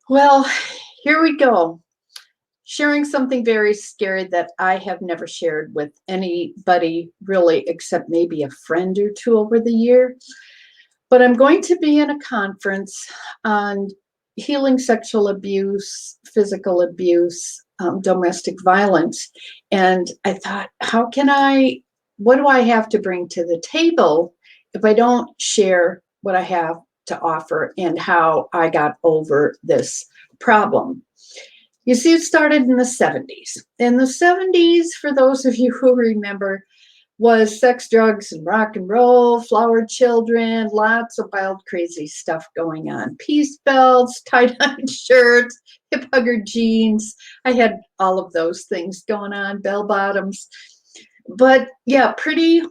Well, here we go. Sharing something very scary that I have never shared with anybody really, except maybe a friend or two over the year. But I'm going to be in a conference on healing sexual abuse, physical abuse, domestic violence. And I thought, what do I have to bring to the table if I don't share what I have to offer and how I got over this problem? You see, it started in the 70s. In the 70s, for those of you who remember, was sex, drugs, and rock and roll, flower children, lots of wild, crazy stuff going on. Peace belts, tie-dye shirts, hip hugger jeans. I had all of those things going on, bell bottoms. But yeah, pretty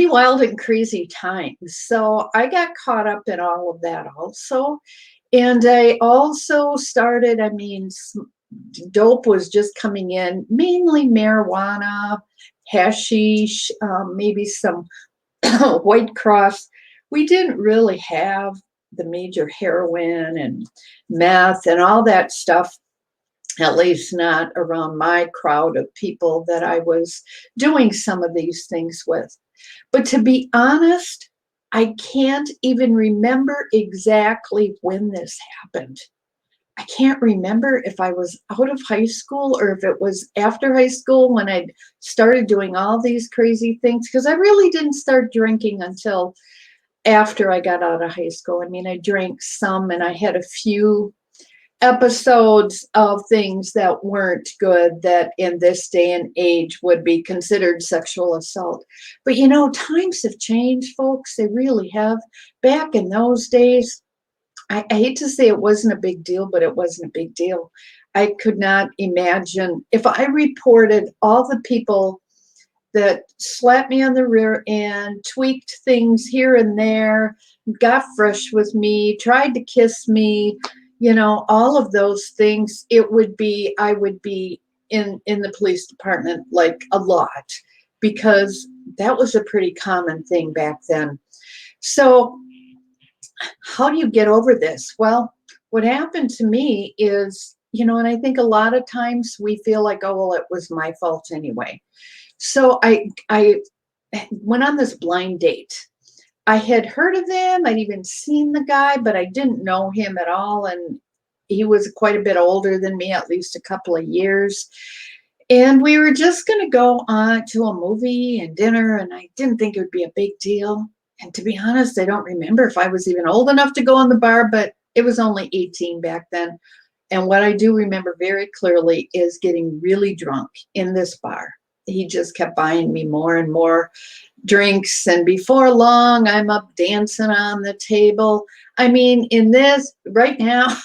wild and crazy times. So I got caught up in all of that also. And I also started, dope was just coming in, mainly marijuana, hashish, maybe some White Cross. We didn't really have the major heroin and meth and all that stuff, at least not around my crowd of people that I was doing some of these things with. But to be honest, I can't even remember exactly when this happened. I can't remember if I was out of high school or if it was after high school when I started doing all these crazy things, because I really didn't start drinking until after I got out of high school. I drank some and I had a few episodes of things that weren't good that in this day and age would be considered sexual assault. But times have changed, folks. They really have. Back in those days, I hate to say it wasn't a big deal, but it wasn't a big deal. I could not imagine if I reported all the people that slapped me on the rear end, tweaked things here and there, got fresh with me, tried to kiss me, all of those things. I would be in the police department like a lot, because that was a pretty common thing back then. So how do you get over this? Well, what happened to me is, and I think a lot of times we feel like, oh, well, it was my fault anyway. So I went on this blind date. I had heard of him. I'd even seen the guy, but I didn't know him at all. And he was quite a bit older than me, at least a couple of years. And we were just going to go on to a movie and dinner, and I didn't think it would be a big deal. And to be honest, I don't remember if I was even old enough to go in the bar, but it was only 18 back then. And what I do remember very clearly is getting really drunk in this bar. He just kept buying me more and more drinks. And before long, I'm up dancing on the table. In this right now,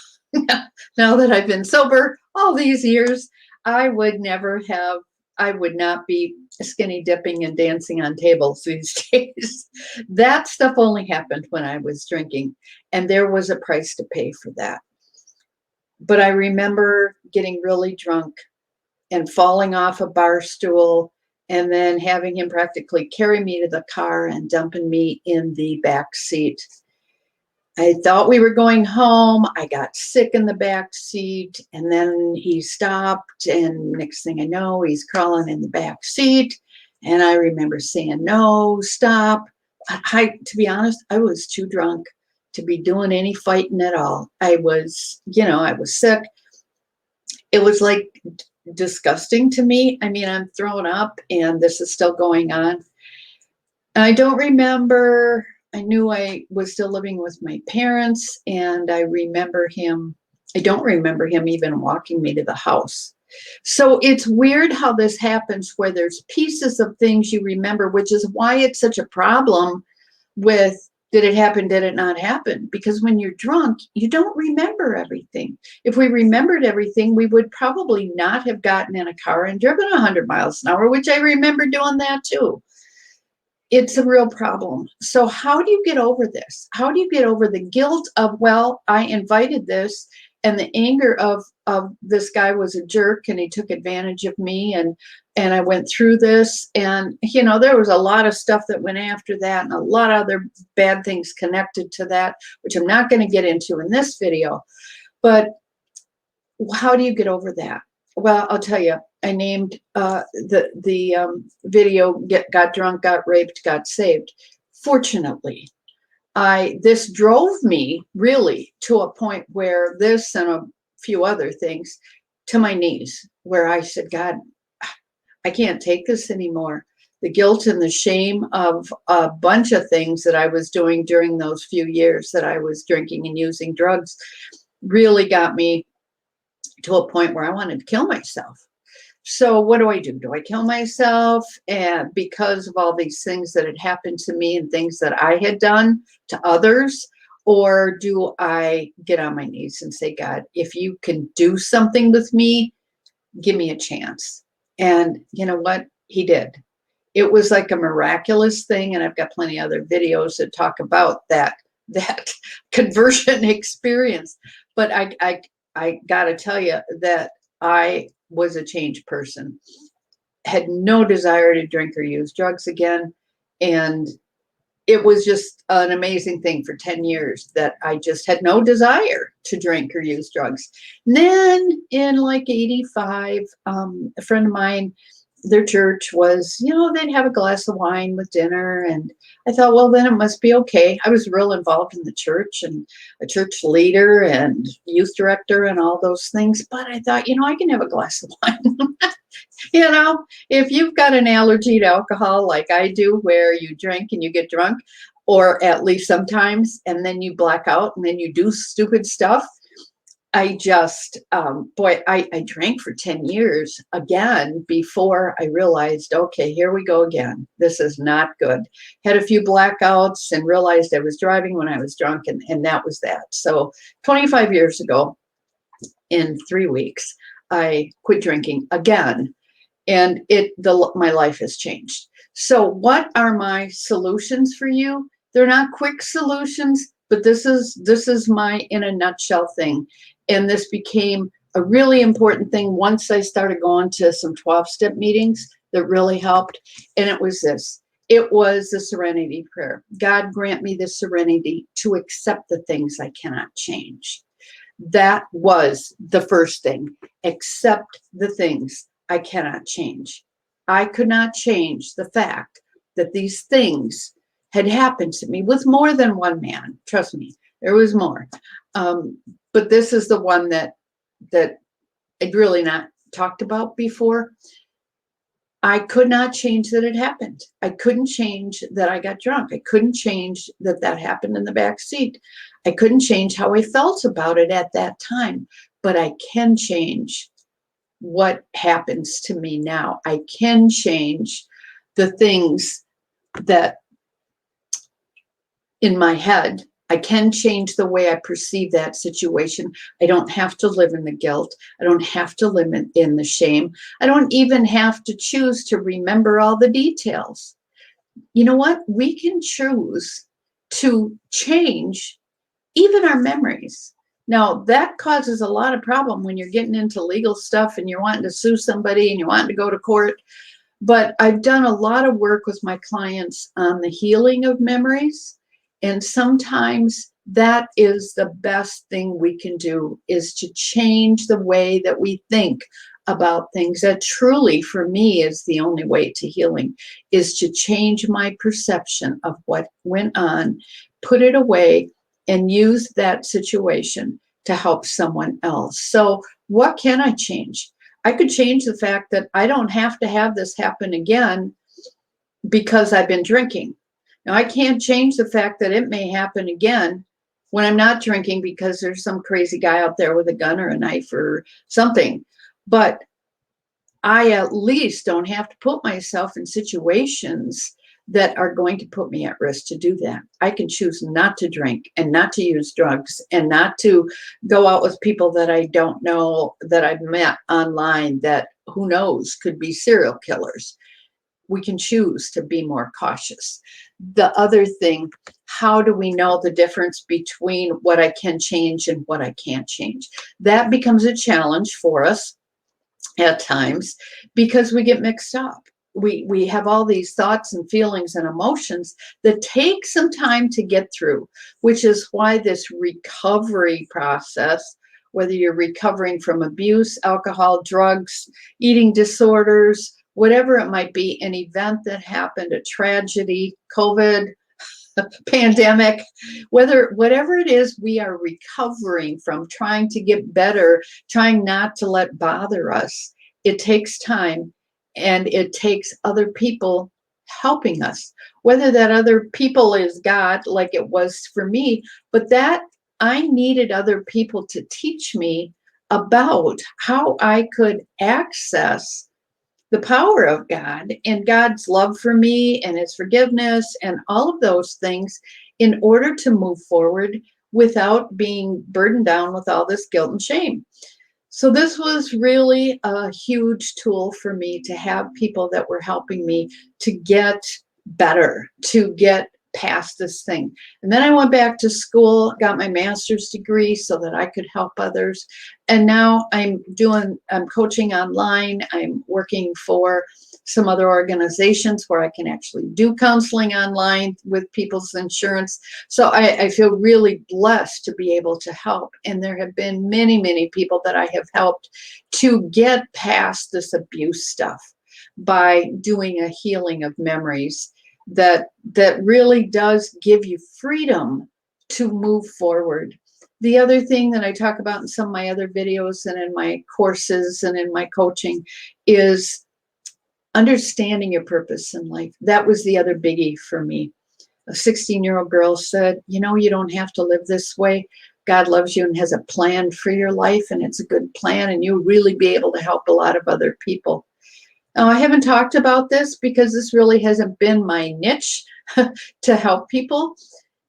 now that I've been sober all these years, I would not be skinny dipping and dancing on tables these days. That stuff only happened when I was drinking, and there was a price to pay for that. But I remember getting really drunk and falling off a bar stool, and then having him practically carry me to the car and dumping me in the back seat. I thought we were going home. I got sick in the back seat, and then he stopped, and next thing I know, he's crawling in the back seat. And I remember saying, no, stop. To be honest, I was too drunk to be doing any fighting at all. I was sick. It was like disgusting to me. I'm throwing up, and this is still going on. I don't remember. I knew I was still living with my parents, and I don't remember him even walking me to the house. So it's weird how this happens, where there's pieces of things you remember, which is why it's such a problem with, did it happen, did it not happen? Because when you're drunk, you don't remember everything. If we remembered everything, we would probably not have gotten in a car and driven 100 miles an hour, which I remember doing that too. It's a real problem. So how do you get over this? How do you get over the guilt of, well, I invited this, and the anger of this guy was a jerk and he took advantage of me, and I went through this, and there was a lot of stuff that went after that, and a lot of other bad things connected to that, which I'm not going to get into in this video. But how do you get over that? Well, I'll tell you, I named the video, got drunk, got raped, got saved. Fortunately, this drove me really to a point where this and a few other things to my knees, where I said, God, I can't take this anymore. The guilt and the shame of a bunch of things that I was doing during those few years that I was drinking and using drugs really got me to a point where I wanted to kill myself. So what do? Do I kill myself? And because of all these things that had happened to me and things that I had done to others, or do I get on my knees and say, God, if you can do something with me, give me a chance. And you know what? He did. It was like a miraculous thing. And I've got plenty of other videos that talk about that conversion experience. But I got to tell you that I was a changed person, had no desire to drink or use drugs again. And it was just an amazing thing for 10 years that I just had no desire to drink or use drugs. And then in like 85, a friend of mine, their church was, they'd have a glass of wine with dinner. And I thought, well, then it must be okay. I was real involved in the church and a church leader and youth director and all those things. But I thought, I can have a glass of wine. If you've got an allergy to alcohol like I do, where you drink and you get drunk, or at least sometimes, and then you black out and then you do stupid stuff. I just, I drank for 10 years again before I realized, okay, here we go again. This is not good. Had a few blackouts and realized I was driving when I was drunk, and that was that. So 25 years ago, in 3 weeks, I quit drinking again, and my life has changed. So what are my solutions for you? They're not quick solutions, but this is my in a nutshell thing. And this became a really important thing once I started going to some 12-step meetings that really helped. And it was this. It was the Serenity Prayer. God, grant me the serenity to accept the things I cannot change. That was the first thing. Accept the things I cannot change. I could not change the fact that these things had happened to me with more than one man. Trust me, there was more. But this is the one that I'd really not talked about before. I could not change that it happened. I couldn't change that I got drunk. I couldn't change that happened in the back seat. I couldn't change how I felt about it at that time. But I can change what happens to me now. I can change the things that in my head. I can change the way I perceive that situation. I don't have to live in the guilt. I don't have to live in the shame. I don't even have to choose to remember all the details. You know what? We can choose to change even our memories. Now, that causes a lot of problem when you're getting into legal stuff and you're wanting to sue somebody and you're wanting to go to court. But I've done a lot of work with my clients on the healing of memories. And sometimes that is the best thing we can do, is to change the way that we think about things. That truly, for me, is the only way to healing, is to change my perception of what went on, put it away, and use that situation to help someone else. So what can I change? I could change the fact that I don't have to have this happen again because I've been drinking. Now, I can't change the fact that it may happen again when I'm not drinking because there's some crazy guy out there with a gun or a knife or something. But I at least don't have to put myself in situations that are going to put me at risk to do that. I can choose not to drink and not to use drugs and not to go out with people that I don't know, that I've met online, that who knows could be serial killers. We can choose to be more cautious. The other thing, how do we know the difference between what I can change and what I can't change? That becomes a challenge for us at times because we get mixed up. We have all these thoughts and feelings and emotions that take some time to get through, which is why this recovery process whether you're recovering from abuse, alcohol, drugs, eating disorders, whatever it might be, an event that happened, a tragedy, COVID, pandemic, whatever it is we are recovering from, trying to get better, trying not to let bother us. It takes time, and it takes other people helping us, whether that other people is God, like it was for me, but that I needed other people to teach me about how I could access the power of God and God's love for me and his forgiveness and all of those things in order to move forward without being burdened down with all this guilt and shame. So this was really a huge tool for me to have people that were helping me to get better, to get past this thing. And then I went back to school, got my master's degree so that I could help others. And now I'm coaching online. I'm working for some other organizations where I can actually do counseling online with people's insurance. So I feel really blessed to be able to help. And there have been many, many people that I have helped to get past this abuse stuff by doing a healing of memories that really does give you freedom to move forward. The other thing that I talk about in some of my other videos and in my courses and in my coaching is understanding your purpose in life. That was the other biggie for me. A 16-year-old girl said, you don't have to live this way. God loves you and has a plan for your life, and it's a good plan, and you'll really be able to help a lot of other people. Now, I haven't talked about this because this really hasn't been my niche to help people.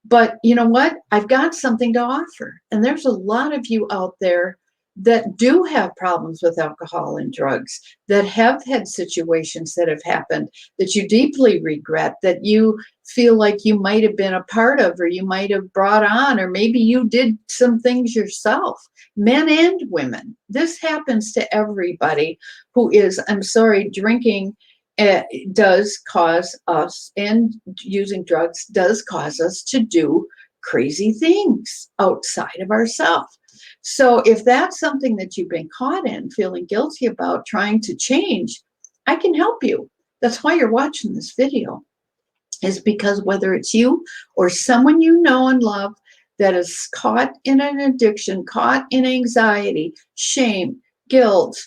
But you know what? I've got something to offer. And there's a lot of you out there that do have problems with alcohol and drugs, that have had situations that have happened that you deeply regret, that you feel like you might have been a part of, or you might have brought on, or maybe you did some things yourself, men and women. This happens to everybody who is, I'm sorry, drinking does cause us, and using drugs does cause us to do crazy things outside of ourselves. So if that's something that you've been caught in, feeling guilty about, trying to change, I can help you. That's why you're watching this video, is because whether it's you or someone you know and love that is caught in an addiction, caught in anxiety, shame, guilt,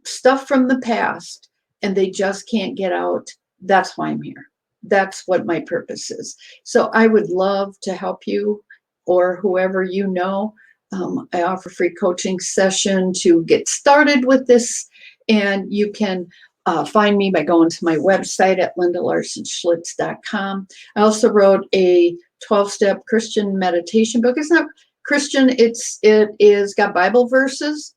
stuff from the past, and they just can't get out, that's why I'm here. That's what my purpose is. So I would love to help you or whoever you know. I offer free coaching session to get started with this, and you can find me by going to my website at lindalarsonschlitz.com. I also wrote a 12-step Christian meditation book. It's not Christian, it is got Bible verses,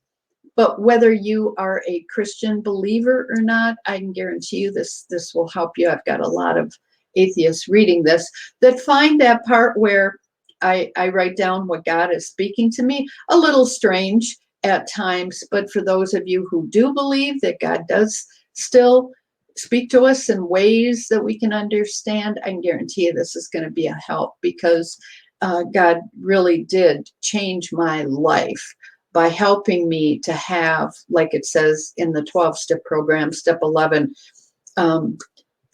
but whether you are a Christian believer or not, I can guarantee you this will help you. I've got a lot of atheists reading this that find that part where I write down what God is speaking to me, a little strange at times, but for those of you who do believe that God does still speak to us in ways that we can understand, I can guarantee you this is going to be a help, because God really did change my life by helping me to have, like it says in the 12-step program, step 11,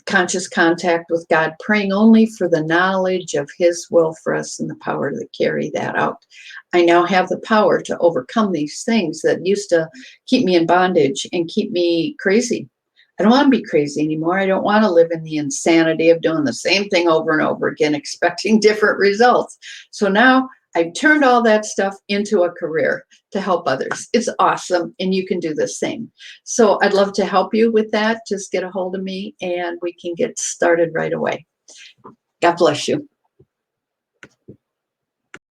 conscious contact with God, praying only for the knowledge of his will for us and the power to carry that out. I now have the power to overcome these things that used to keep me in bondage and keep me crazy. I don't want to be crazy anymore. I don't want to live in the insanity of doing the same thing over and over again, expecting different results. So now I've turned all that stuff into a career to help others. It's awesome, and you can do the same. So I'd love to help you with that. Just get a hold of me, and we can get started right away. God bless you.